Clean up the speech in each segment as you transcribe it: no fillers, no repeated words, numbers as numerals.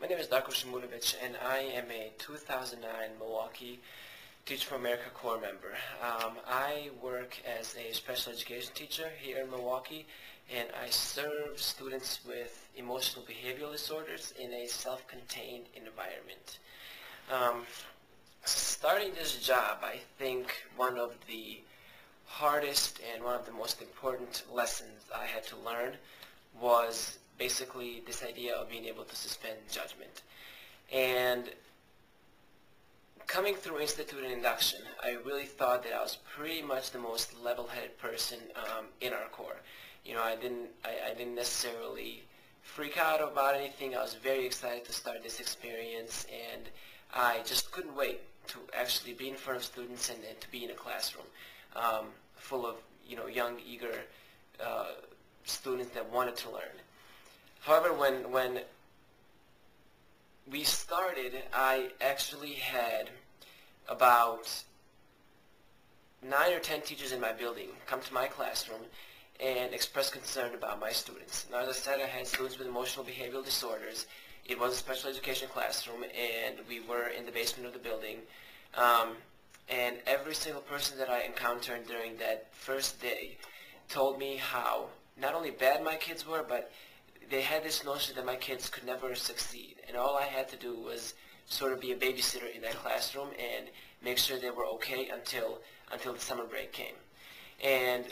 My name is Darko and I am a 2009 Milwaukee Teach for America Corps member. I work as a special education teacher here in Milwaukee, and I serve students with emotional behavioral disorders in a self-contained environment. Starting this job, I think one of the hardest and one of the most important lessons I had to learn was basically this idea of being able to suspend judgment. And coming through Institute and Induction, I really thought that I was pretty much the most level-headed person in our Corps. You know, I didn't necessarily freak out about anything. I was very excited to start this experience, and I just couldn't wait to actually be in front of students and to be in a classroom full of, young, eager students that wanted to learn. However, when we started, I actually had about 9 or 10 teachers in my building come to my classroom and express concern about my students. Now, as I said, I had students with emotional behavioral disorders. It was a special education classroom, and we were in the basement of the building. And every single person that I encountered during that first day told me how not only bad my kids were, but they had this notion that my kids could never succeed. And all I had to do was sort of be a babysitter in that classroom and make sure they were okay until the summer break came. And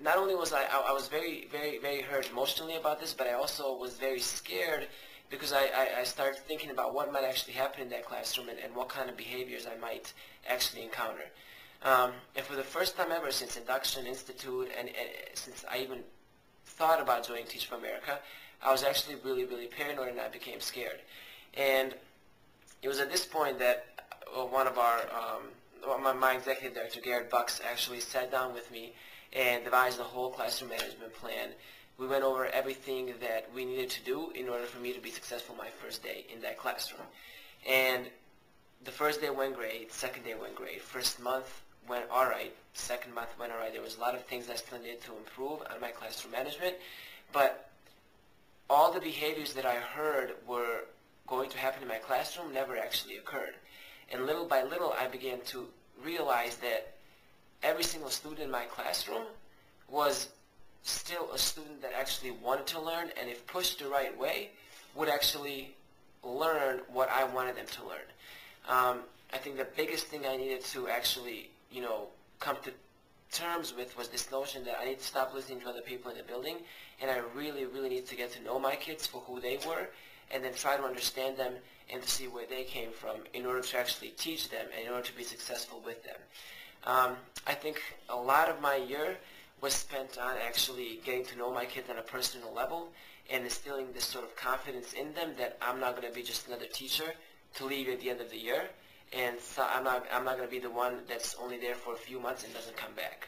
not only was I was very, very, very hurt emotionally about this, but I also was very scared because I started thinking about what might actually happen in that classroom and what kind of behaviors I might actually encounter. And for the first time ever since Induction Institute and since I even thought about joining Teach for America, I was actually really, really paranoid, and I became scared. And it was at this point that one of our, my executive director, Garrett Bucks, actually sat down with me and devised a whole classroom management plan. We went over everything that we needed to do in order for me to be successful my first day in that classroom. And the first day went great, second day went great, first month went all right, second month went all right. There was a lot of things I still needed to improve on my classroom management, but all the behaviors that I heard were going to happen in my classroom never actually occurred. And little by little, I began to realize that every single student in my classroom was still a student that actually wanted to learn, and if pushed the right way, would actually learn what I wanted them to learn. I think the biggest thing I needed to actually, come to terms with was this notion that I need to stop listening to other people in the building, and I really, really need to get to know my kids for who they were, and then try to understand them and to see where they came from in order to actually teach them and in order to be successful with them. I think a lot of my year was spent on actually getting to know my kids on a personal level and instilling this sort of confidence in them that I'm not going to be just another teacher to leave at the end of the year, and so I'm not going to be the one that's only there for a few months and doesn't come back.